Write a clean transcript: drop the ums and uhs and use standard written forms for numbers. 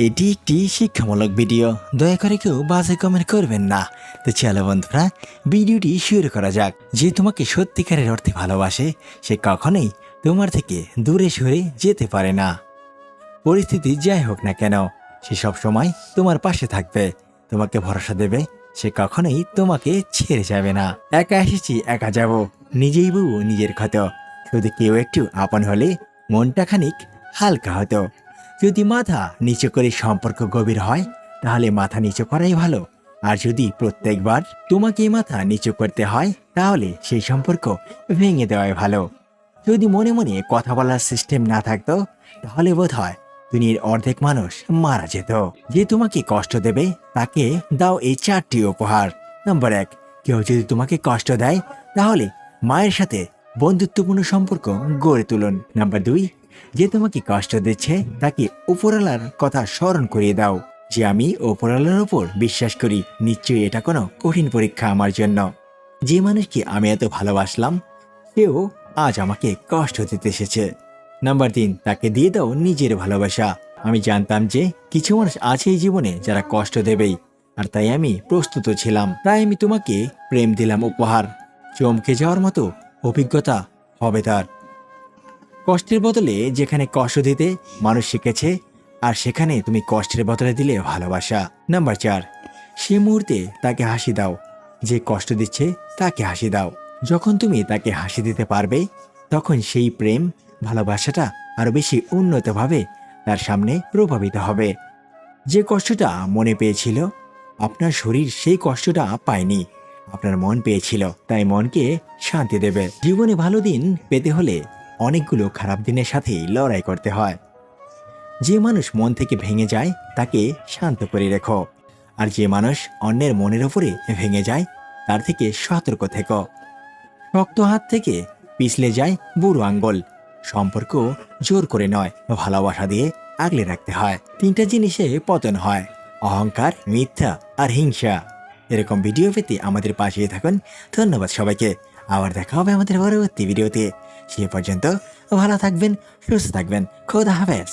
এটি একটি শিক্ষামূলক ভিডিও, দয়া করে কেউ বাজে কমেন্ট করবেন না। তো চলো বন্ধুরা, ভিডিওটি শুরু করা যাক। যে তোমাকে সত্যিকারের অর্থে ভালোবাসে সে কখনোই তোমার থেকে দূরে সরে যেতে পারে না। পরিস্থিতি যাই হোক না কেন, সে সব সময় তোমার পাশে থাকবে, তোমাকে ভরসা দেবে, সে কখনোই তোমাকে ছেড়ে যাবে না। একা এসেছি একা যাব, নিজেই বউ নিজের ক্ষত। শুধু কেউ একটু আপন হলে মনটা খানিক হালকা হতো। যদি মাথা নিচু করে সম্পর্ক গভীর হয় তাহলে মাথা নিচু করাই ভালো। আর যদি প্রত্যেকবার তোমাকে মাথা নিচু করতে হয় তাহলে সেই সম্পর্ক ভেঙে দেওয়াই ভালো। যদি মনে মনে কথা বলার সিস্টেম না থাকতো তাহলে বোধ হয় দুনিয়ার অর্ধেক মানুষ মারা যেত। যে তোমাকে কষ্ট দেবে তাকে দাও এই 4টি উপহার। নাম্বার 1, কেউ যদি তোমাকে কষ্ট দেয় তাহলে মায়ের সাথে বন্ধুত্বপূর্ণ সম্পর্ক গড়ে তুলুন। নাম্বার 2, যে তোমাকে কষ্ট দিচ্ছে তাকে উপরওয়ালার কথা স্মরণ করিয়ে দাও যে আমি উপরওয়ালার উপর বিশ্বাস করি, নিশ্চয়ই এটা কোনো কঠিন পরীক্ষা আমার জন্য। যে মানুষকে আমি এত ভালোবাসলাম সেও আজ আমাকে কষ্ট দিতে এসেছে। নাম্বার 3, তাকে দিয়ে দাও নিজের ভালোবাসা। আমি জানতাম যে কিছু মানুষ আছে এই জীবনে যারা কষ্ট দেবেই, আর তাই আমি প্রস্তুত ছিলাম। তাই আমি তোমাকে প্রেম দিলাম উপহার। চমকে যাওয়ার মতো অভিজ্ঞতা হবে তার। কষ্টের বদলে যেখানে কষ্ট দিতে মানুষ শিখেছে, আর সেখানে তুমি কষ্টের বদলে দিলে ভালোবাসা। নাম্বার 4, সে মুহূর্তে তাকে হাসি দাও। যে কষ্ট দিচ্ছে তাকে হাসি দাও। যখন তুমি তাকে হাসি দিতে পারবে তখন সেই প্রেম ভালোবাসাটা আরো বেশি উন্নতভাবে তার সামনে প্রভাবিত হবে। যে কষ্টটা মনে পেয়েছিল আপনার শরীর সেই কষ্টটা পায়নি, আপনার মন পেয়েছিল, তাই মনকে শান্তি দেবে। জীবনে ভালো দিন পেতে হলে অনেকগুলো খারাপ দিনের সাথেই লড়াই করতে হয়। যে মানুষ মন থেকে ভেঙে যায় তাকে শান্ত করে রেখো, আর যে মানুষ অন্যের মনের ওপরে ভেঙে যায় তার থেকে সতর্ক থেকো। শক্ত হাত থেকে পিছলে যায় বুড়ো আঙ্গুল। সম্পর্ক জোর করে নয়, ভালোবাসা দিয়ে আগলে রাখতে হয়। 3টা জিনিসে পতন হয়: অহংকার, মিথ্যা আর হিংসা। এরকম ভিডিও পেতে আমাদের পাশে থাকুন। ধন্যবাদ সবাইকে। আবার দেখা হবে আমাদের পরবর্তী ভিডিওতে। সে পর্যন্ত ভালো থাকবেন, সুস্থ থাকবেন। খোদা হাফেজ।